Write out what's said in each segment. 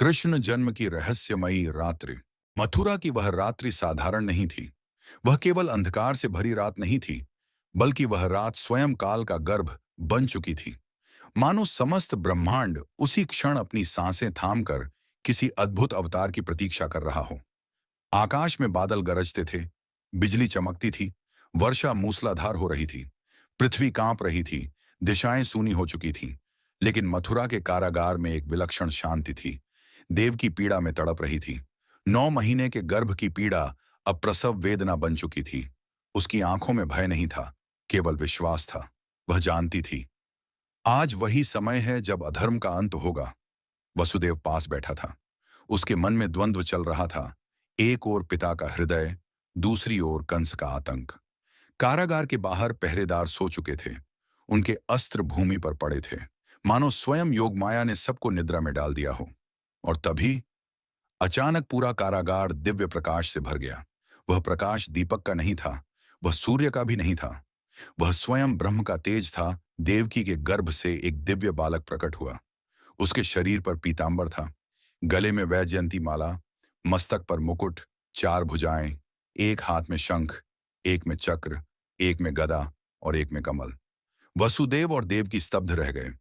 कृष्ण जन्म की रहस्यमयी रात्रि। मथुरा की वह रात्रि साधारण नहीं थी। वह केवल अंधकार से भरी रात नहीं थी, बल्कि वह रात स्वयं काल का गर्भ बन चुकी थी। मानो समस्त ब्रह्मांड उसी क्षण अपनी सांसें थामकर किसी अद्भुत अवतार की प्रतीक्षा कर रहा हो। आकाश में बादल गरजते थे, बिजली चमकती थी, वर्षा मूसलाधार हो रही थी, पृथ्वी कांप रही थी, दिशाएं सूनी हो चुकी थीं। लेकिन मथुरा के कारागार में एक विलक्षण शांति थी। देव की पीड़ा में तड़प रही थी। 9 महीने के गर्भ की पीड़ा अब प्रसव वेदना बन चुकी थी। उसकी आंखों में भय नहीं था, केवल विश्वास था। वह जानती थी, आज वही समय है जब अधर्म का अंत होगा। वसुदेव पास बैठा था। उसके मन में द्वंद्व चल रहा था। एक ओर पिता का हृदय, दूसरी ओर कंस का आतंक। कारागार के बाहर पहरेदार सो चुके थे। उनके अस्त्र भूमि पर पड़े थे, मानो स्वयं योगमाया ने सबको निद्रा में डाल दिया हो। और तभी अचानक पूरा कारागार दिव्य प्रकाश से भर गया। वह प्रकाश दीपक का नहीं था, वह सूर्य का भी नहीं था। वह स्वयं ब्रह्म का तेज था। देवकी के गर्भ से एक दिव्य बालक प्रकट हुआ। उसके शरीर पर पीतांबर था, गले में वैजयंती माला, मस्तक पर मुकुट, 4 भुजाएं, एक हाथ में शंख, एक में चक्र, एक में गदा और एक में कमल। वसुदेव और देवकी स्तब्ध रह गए।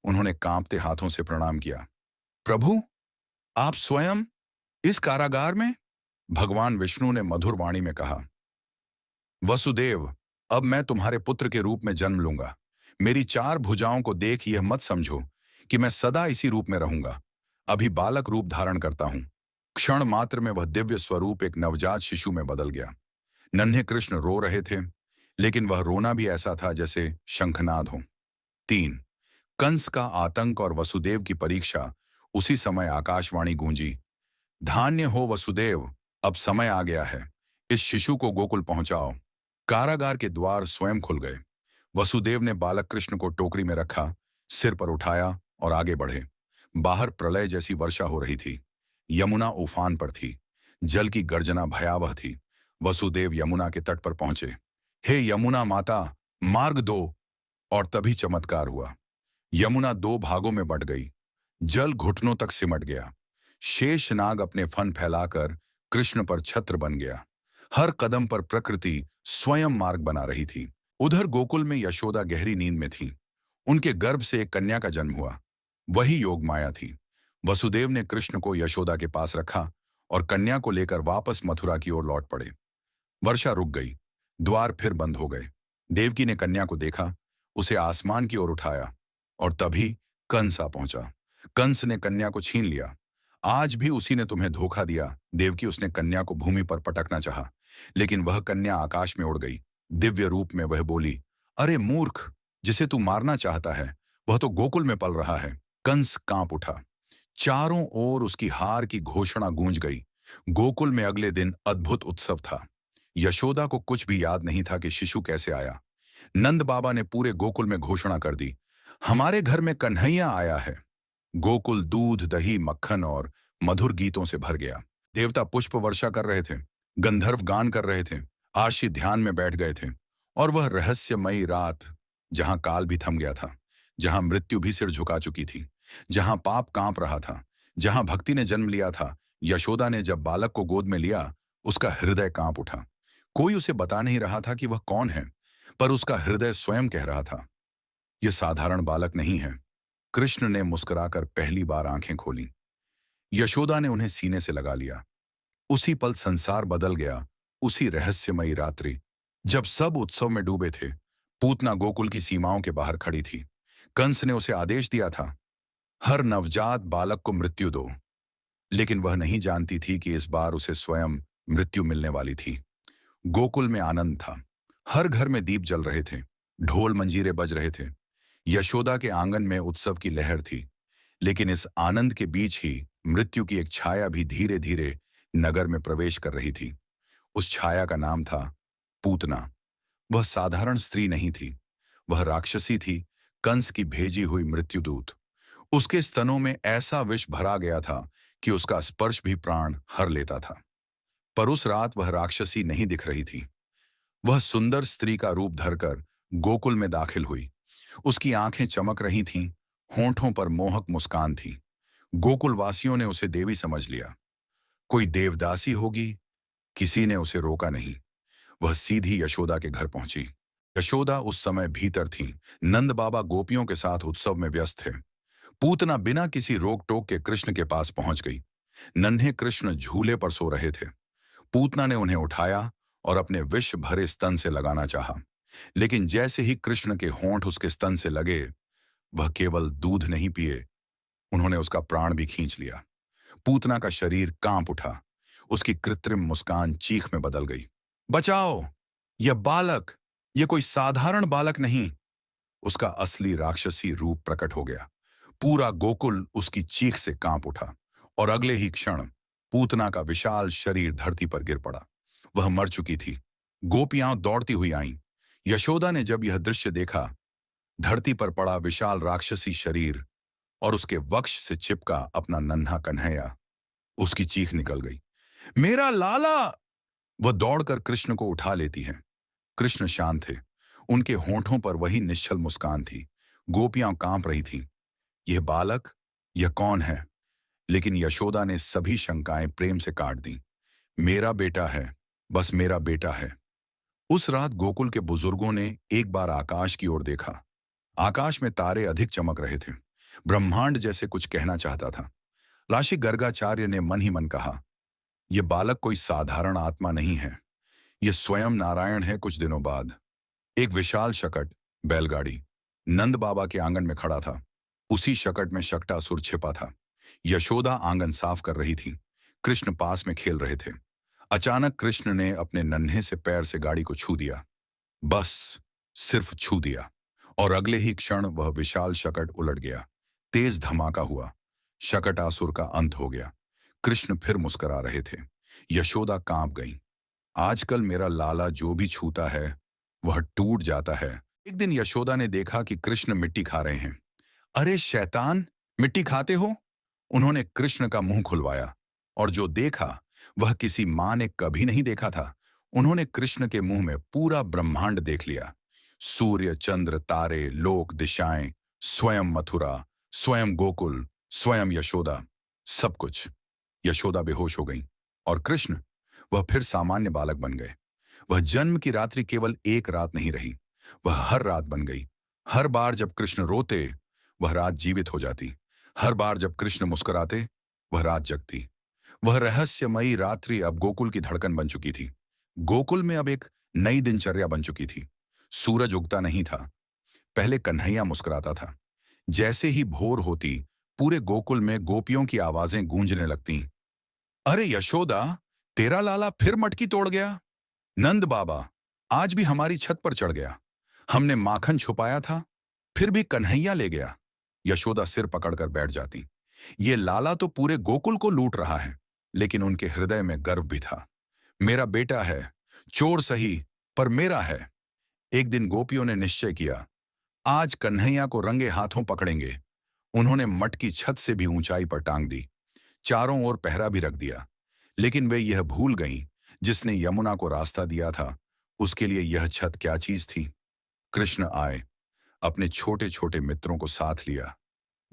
उन्होंने कांपते हाथों से प्रणाम किया। प्रभु, आप स्वयं इस कारागार में? भगवान विष्णु ने मधुर वाणी में कहा, वसुदेव, अब मैं तुम्हारे पुत्र के रूप में जन्म लूंगा। मेरी 4 भुजाओं को देख यह मत समझो कि मैं सदा इसी रूप में रहूंगा। अभी बालक रूप धारण करता हूं। क्षण मात्र में वह दिव्य स्वरूप एक नवजात शिशु में बदल गया। नन्हे कृष्ण रो रहे थे, लेकिन वह रोना भी ऐसा था जैसे शंखनाद हो। 3। कंस का आतंक और वसुदेव की परीक्षा। उसी समय आकाशवाणी गूंजी, धान्य हो वसुदेव, अब समय आ गया है। इस शिशु को गोकुल पहुंचाओ। कारागार के द्वार स्वयं खुल गए। वसुदेव ने बालक कृष्ण को टोकरी में रखा, सिर पर उठाया और आगे बढ़े। बाहर प्रलय जैसी वर्षा हो रही थी। यमुना उफान पर थी। जल की गर्जना भयावह थी। वसुदेव यमुना के तट पर पहुंचे। हे यमुना माता, मार्ग दो। और तभी चमत्कार हुआ। यमुना 2 भागों में बंट गई। जल घुटनों तक सिमट गया। शेषनाग अपने फन फैलाकर कृष्ण पर छत्र बन गया। हर कदम पर प्रकृति स्वयं मार्ग बना रही थी। उधर गोकुल में यशोदा गहरी नींद में थी। उनके गर्भ से एक कन्या का जन्म हुआ। वही योग माया थी। वसुदेव ने कृष्ण को यशोदा के पास रखा और कन्या को लेकर वापस मथुरा की ओर लौट पड़े। वर्षा रुक गई। द्वार फिर बंद हो गए। देवकी ने कन्या को देखा, उसे आसमान की ओर उठाया और तभी कंस आ पहुंचा। कंस ने कन्या को छीन लिया। आज भी उसी ने तुम्हें धोखा दिया देवकी। उसने कन्या को भूमि पर पटकना चाहा, लेकिन वह कन्या आकाश में उड़ गई। दिव्य रूप में वह बोली, अरे मूर्ख, जिसे तू मारना चाहता है वह तो गोकुल में पल रहा है। कंस कांप उठा। चारों ओर उसकी हार की घोषणा गूंज गई। गोकुल में अगले दिन अद्भुत उत्सव था। यशोदा को कुछ भी याद नहीं था कि शिशु कैसे आया। नंद बाबा ने पूरे गोकुल में घोषणा कर दी, हमारे घर में कन्हैया आया है। गोकुल दूध, दही, मक्खन और मधुर गीतों से भर गया। देवता पुष्प वर्षा कर रहे थे, गंधर्व गान कर रहे थे, आशी ध्यान में बैठ गए थे। और वह रहस्यमयी रात, जहां काल भी थम गया था, जहां मृत्यु भी सिर झुका चुकी थी, जहां पाप कांप रहा था, जहां भक्ति ने जन्म लिया था। यशोदा ने जब बालक को गोद में लिया, उसका हृदय कांप उठा। कोई उसे बता नहीं रहा था कि वह कौन है, पर उसका हृदय स्वयं कह रहा था, यह साधारण बालक नहीं है। कृष्ण ने मुस्कुराकर पहली बार आंखें खोली। यशोदा ने उन्हें सीने से लगा लिया। उसी पल संसार बदल गया। उसी रहस्यमयी रात्रि, जब सब उत्सव में डूबे थे, पूतना गोकुल की सीमाओं के बाहर खड़ी थी। कंस ने उसे आदेश दिया था, हर नवजात बालक को मृत्यु दो। लेकिन वह नहीं जानती थी कि इस बार उसे स्वयं मृत्यु मिलने वाली थी। गोकुल में आनंद था। हर घर में दीप जल रहे थे, ढोल मंजीरे बज रहे थे। यशोदा के आंगन में उत्सव की लहर थी। लेकिन इस आनंद के बीच ही मृत्यु की एक छाया भी धीरे धीरे नगर में प्रवेश कर रही थी। उस छाया का नाम था पूतना। वह साधारण स्त्री नहीं थी, वह राक्षसी थी, कंस की भेजी हुई मृत्युदूत। उसके स्तनों में ऐसा विष भरा गया था कि उसका स्पर्श भी प्राण हर लेता था। पर उस रात वह राक्षसी नहीं दिख रही थी। वह सुंदर स्त्री का रूप धरकर गोकुल में दाखिल हुई। उसकी आंखें चमक रही थीं, होंठों पर मोहक मुस्कान थी। गोकुलवासियों ने उसे देवी समझ लिया। कोई देवदासी होगी। किसी ने उसे रोका नहीं। वह सीधी यशोदा के घर पहुंची। यशोदा उस समय भीतर थीं। नंद बाबा गोपियों के साथ उत्सव में व्यस्त थे। पूतना बिना किसी रोक टोक के कृष्ण के पास पहुंच गई। नन्हे कृष्ण झूले पर सो रहे थे। पूतना ने उन्हें उठाया और अपने विष भरे स्तन से लगाना चाहा। लेकिन जैसे ही कृष्ण के होंठ उसके स्तन से लगे, वह केवल दूध नहीं पिए, उन्होंने उसका प्राण भी खींच लिया। पूतना का शरीर कांप उठा। उसकी कृत्रिम मुस्कान चीख में बदल गई। बचाओ! यह बालक, यह कोई साधारण बालक नहीं। उसका असली राक्षसी रूप प्रकट हो गया। पूरा गोकुल उसकी चीख से कांप उठा और अगले ही क्षण पूतना का विशाल शरीर धरती पर गिर पड़ा। वह मर चुकी थी। गोपियां दौड़ती हुई आईं। यशोदा ने जब यह दृश्य देखा, धरती पर पड़ा विशाल राक्षसी शरीर और उसके वक्ष से चिपका अपना नन्हा कन्हैया, उसकी चीख निकल गई। मेरा लाला! वह दौड़कर कृष्ण को उठा लेती है। कृष्ण शांत थे। उनके होंठों पर वही निश्चल मुस्कान थी। गोपियां कांप रही थीं। यह बालक, यह कौन है? लेकिन यशोदा ने सभी शंकाएं प्रेम से काट दी। मेरा बेटा है, बस मेरा बेटा है। उस रात गोकुल के बुजुर्गों ने एक बार आकाश की ओर देखा। आकाश में तारे अधिक चमक रहे थे। ब्रह्मांड जैसे कुछ कहना चाहता था। ऋषि गर्गाचार्य ने मन ही मन कहा, यह बालक कोई साधारण आत्मा नहीं है, यह स्वयं नारायण है। कुछ दिनों बाद एक विशाल शकट, बैलगाड़ी, नंद बाबा के आंगन में खड़ा था। उसी शकट में शकटासुर छिपा था। यशोदा आंगन साफ कर रही थी। कृष्ण पास में खेल रहे थे। अचानक कृष्ण ने अपने नन्हे से पैर से गाड़ी को छू दिया। बस, सिर्फ छू दिया, और अगले ही क्षण वह विशाल शकट उलट गया। तेज धमाका हुआ। शकटासुर का अंत हो गया। कृष्ण फिर मुस्कुरा रहे थे। यशोदा कांप गई। आजकल मेरा लाला जो भी छूता है वह टूट जाता है। एक दिन यशोदा ने देखा कि कृष्ण मिट्टी खा रहे हैं। अरे शैतान, मिट्टी खाते हो? उन्होंने कृष्ण का मुंह खुलवाया और जो देखा वह किसी मां ने कभी नहीं देखा था। उन्होंने कृष्ण के मुंह में पूरा ब्रह्मांड देख लिया। सूर्य, चंद्र, तारे, लोक, दिशाएं, स्वयं मथुरा, स्वयं गोकुल, स्वयं यशोदा, सब कुछ। यशोदा बेहोश हो गई और कृष्ण, वह फिर सामान्य बालक बन गए। वह जन्म की रात्रि केवल एक रात नहीं रही, वह हर रात बन गई। हर बार जब कृष्ण रोते, वह रात जीवित हो जाती। हर बार जब कृष्ण मुस्कुराते, वह रात जगती। वह रहस्यमयी रात्रि अब गोकुल की धड़कन बन चुकी थी। गोकुल में अब एक नई दिनचर्या बन चुकी थी। सूरज उगता नहीं था। पहले कन्हैया मुस्कुराता था। जैसे ही भोर होती, पूरे गोकुल में गोपियों की आवाजें गूंजने लगती। अरे यशोदा, तेरा लाला फिर मटकी तोड़ गया। नंद बाबा आज भी हमारी छत पर चढ़ गया। हमने माखन छुपाया था, फिर भी कन्हैया ले गया। यशोदा सिर पकड़कर बैठ जाती। ये लाला तो पूरे गोकुल को लूट रहा है, लेकिन उनके हृदय में गर्व भी था। मेरा बेटा है, चोर सही, पर मेरा है। एक दिन गोपियों ने निश्चय किया, आज कन्हैया को रंगे हाथों पकड़ेंगे। उन्होंने मटकी छत से भी ऊंचाई पर टांग दी। चारों ओर पहरा भी रख दिया। लेकिन वे यह भूल गईं, जिसने यमुना को रास्ता दिया था, उसके लिए यह छत क्या चीज थी। कृष्ण आए, अपने छोटे छोटे मित्रों को साथ लिया।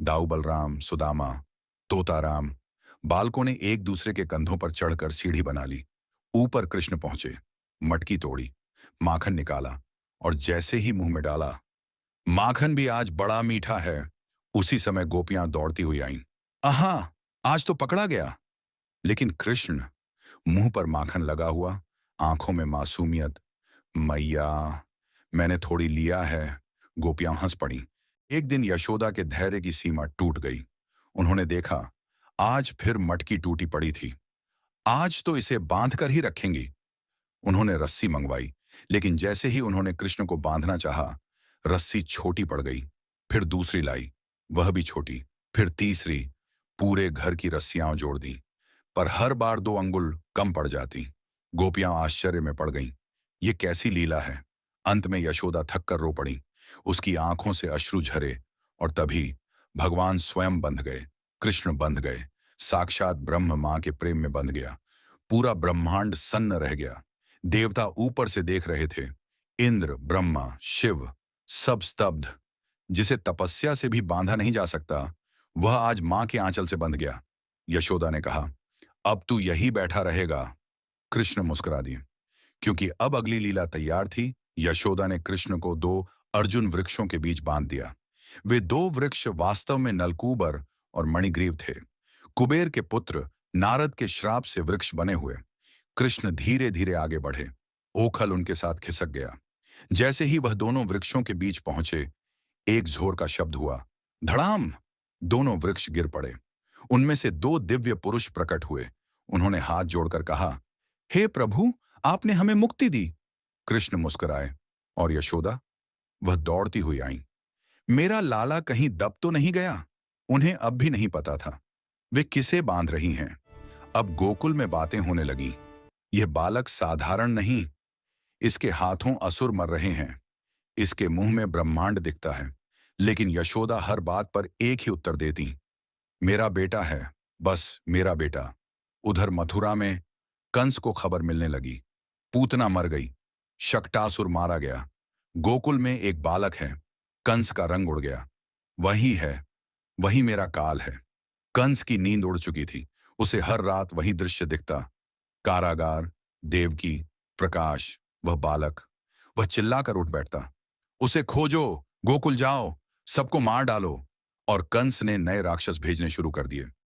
दाऊ बलराम, सुदामा, तोताराम। बालकों ने एक दूसरे के कंधों पर चढ़कर सीढ़ी बना ली। ऊपर कृष्ण पहुंचे, मटकी तोड़ी, माखन निकाला और जैसे ही मुंह में डाला, माखन भी आज बड़ा मीठा है। उसी समय गोपियां दौड़ती हुई आईं। आहा, आज तो पकड़ा गया। लेकिन कृष्ण, मुंह पर माखन लगा हुआ, आंखों में मासूमियत। मैया, मैंने थोड़ी लिया है। गोपियां हंस पड़ी। एक दिन यशोदा के धैर्य की सीमा टूट गई। उन्होंने देखा, आज फिर मटकी टूटी पड़ी थी। आज तो इसे बांध कर ही रखेंगी। उन्होंने रस्सी मंगवाई, लेकिन जैसे ही उन्होंने कृष्ण को बांधना चाहा, रस्सी छोटी पड़ गई। फिर दूसरी लाई, वह भी छोटी। फिर तीसरी। पूरे घर की रस्सियां जोड़ दी, पर हर बार 2 अंगुल कम पड़ जाती। गोपियां आश्चर्य में पड़ गईं। ये कैसी लीला है। अंत में यशोदा थक कर रो पड़ी। उसकी आंखों से अश्रु झरे और तभी भगवान स्वयं बंध गए। कृष्ण बंध गए। साक्षात ब्रह्म मां के प्रेम में बंध गया। पूरा ब्रह्मांड सन्न रह गया। देवता ऊपर से देख रहे थे। इंद्र, ब्रह्मा, शिव, सब स्तब्ध। जिसे तपस्या से भी बांधा नहीं जा सकता, वह आज मां के आंचल से बंध गया। यशोदा ने कहा, अब तू यही बैठा रहेगा। कृष्ण मुस्कुरा दिए, क्योंकि अब अगली लीला तैयार थी। यशोदा ने कृष्ण को दो अर्जुन वृक्षों के बीच बांध दिया। वे दो वृक्ष वास्तव में नलकूबर और मणिग्रीव थे, कुबेर के पुत्र नारद के श्राप से वृक्ष बने हुए। कृष्ण धीरे धीरे आगे बढ़े, ओखल उनके साथ खिसक गया। जैसे ही वह दोनों वृक्षों के बीच पहुंचे, एक झोर का शब्द हुआ, धड़ाम। दोनों वृक्ष गिर पड़े। उनमें से दो दिव्य पुरुष प्रकट हुए। उन्होंने हाथ जोड़कर कहा, हे प्रभु, आपने हमें मुक्ति दी। कृष्ण मुस्कुराए, और यशोदा? वह दौड़ती हुई आई। मेरा लाला कहीं दब तो नहीं गया? उन्हें अब भी नहीं पता था वे किसे बांध रही हैं। अब गोकुल में बातें होने लगी। यह बालक साधारण नहीं, इसके हाथों असुर मर रहे हैं, इसके मुंह में ब्रह्मांड दिखता है। लेकिन यशोदा हर बात पर एक ही उत्तर देती, मेरा बेटा है, बस मेरा बेटा। उधर मथुरा में कंस को खबर मिलने लगी, पूतना मर गई, शक्टासुर मारा गया। गोकुल में एक बालक है, कंस का रंग उड़ गया। वही है, वही मेरा काल है। कंस की नींद उड़ चुकी थी। उसे हर रात वही दृश्य दिखता, कारागार, देवकी, प्रकाश, वह बालक। वह चिल्लाकर उठ बैठता, उसे खोजो, गोकुल जाओ, सबको मार डालो। और कंस ने नए राक्षस भेजने शुरू कर दिए।